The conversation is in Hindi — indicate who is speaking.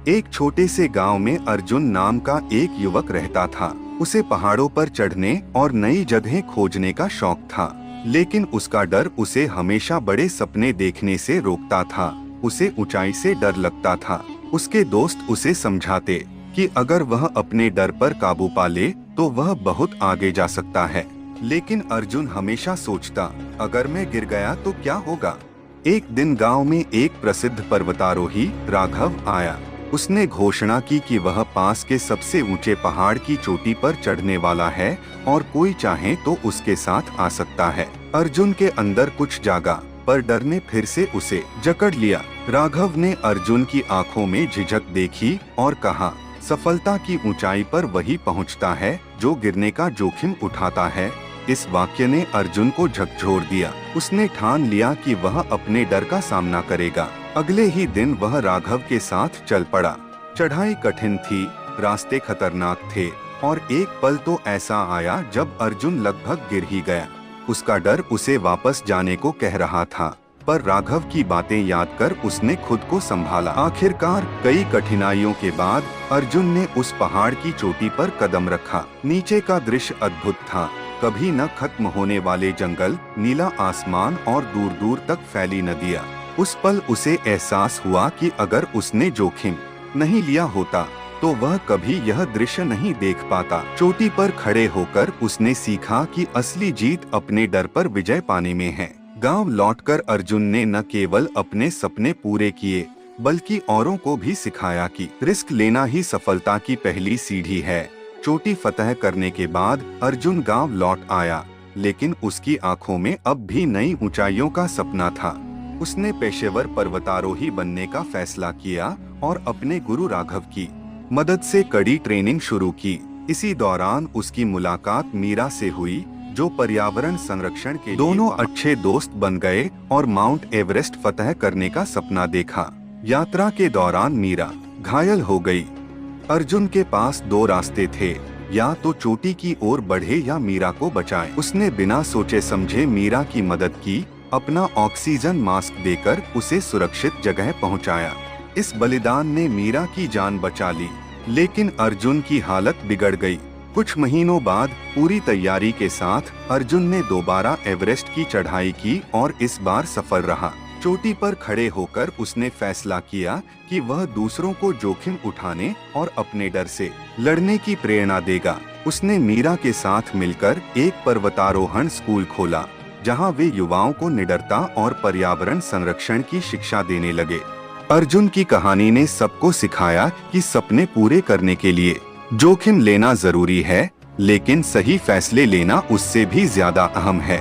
Speaker 1: एक छोटे से गांव में अर्जुन नाम का एक युवक रहता था। उसे पहाड़ों पर चढ़ने और नई जगहें खोजने का शौक था, लेकिन उसका डर उसे हमेशा बड़े सपने देखने से रोकता था। उसे ऊंचाई से डर लगता था। उसके दोस्त उसे समझाते कि अगर वह अपने डर पर काबू पा ले तो वह बहुत आगे जा सकता है, लेकिन अर्जुन हमेशा सोचता, अगर मैं गिर गया तो क्या होगा। एक दिन गांव में एक प्रसिद्ध पर्वतारोही राघव आया। उसने घोषणा की कि वह पास के सबसे ऊंचे पहाड़ की चोटी पर चढ़ने वाला है और कोई चाहे तो उसके साथ आ सकता है। अर्जुन के अंदर कुछ जागा, पर डर ने फिर से उसे जकड़ लिया। राघव ने अर्जुन की आंखों में झिझक देखी और कहा, सफलता की ऊंचाई पर वही पहुंचता है जो गिरने का जोखिम उठाता है। इस वाक्य ने अर्जुन को झकझोर दिया। उसने ठान लिया कि वह अपने डर का सामना करेगा। अगले ही दिन वह राघव के साथ चल पड़ा। चढ़ाई कठिन थी, रास्ते खतरनाक थे और एक पल तो ऐसा आया जब अर्जुन लगभग गिर ही गया। उसका डर उसे वापस जाने को कह रहा था, पर राघव की बातें याद कर उसने खुद को संभाला। आखिरकार कई कठिनाइयों के बाद अर्जुन ने उस पहाड़ की चोटी पर कदम रखा। नीचे का दृश्य अद्भुत था। कभी न खत्म होने वाले जंगल, नीला आसमान और दूर दूर तक फैली नदियाँ। उस पल उसे एहसास हुआ कि अगर उसने जोखिम नहीं लिया होता तो वह कभी यह दृश्य नहीं देख पाता। चोटी पर खड़े होकर उसने सीखा कि असली जीत अपने डर पर विजय पाने में है। गांव लौटकर अर्जुन ने न केवल अपने सपने पूरे किए, बल्कि औरों को भी सिखाया कि रिस्क लेना ही सफलता की पहली सीढ़ी है। चोटी फतह करने के बाद अर्जुन गांव लौट आया, लेकिन उसकी आंखों में अब भी नई ऊंचाइयों का सपना था। उसने पेशेवर पर्वतारोही बनने का फैसला किया और अपने गुरु राघव की मदद से कड़ी ट्रेनिंग शुरू की। इसी दौरान उसकी मुलाकात मीरा से हुई, जो पर्यावरण संरक्षण के दोनों अच्छे दोस्त बन गए और माउंट एवरेस्ट फतह करने का सपना देखा। यात्रा के दौरान मीरा घायल हो गई। अर्जुन के पास दो रास्ते थे, या तो चोटी की ओर बढ़े या मीरा को बचाए। उसने बिना सोचे समझे मीरा की मदद की, अपना ऑक्सीजन मास्क देकर उसे सुरक्षित जगह पहुंचाया। इस बलिदान ने मीरा की जान बचा ली, लेकिन अर्जुन की हालत बिगड़ गई। कुछ महीनों बाद पूरी तैयारी के साथ अर्जुन ने दोबारा एवरेस्ट की चढ़ाई की और इस बार सफल रहा। चोटी पर खड़े होकर उसने फैसला किया कि वह दूसरों को जोखिम उठाने और अपने डर से लड़ने की प्रेरणा देगा। उसने मीरा के साथ मिलकर एक पर्वतारोहण स्कूल खोला, जहां वे युवाओं को निडरता और पर्यावरण संरक्षण की शिक्षा देने लगे। अर्जुन की कहानी ने सबको सिखाया कि सपने पूरे करने के लिए जोखिम लेना जरूरी है, लेकिन सही फैसले लेना उससे भी ज्यादा अहम है।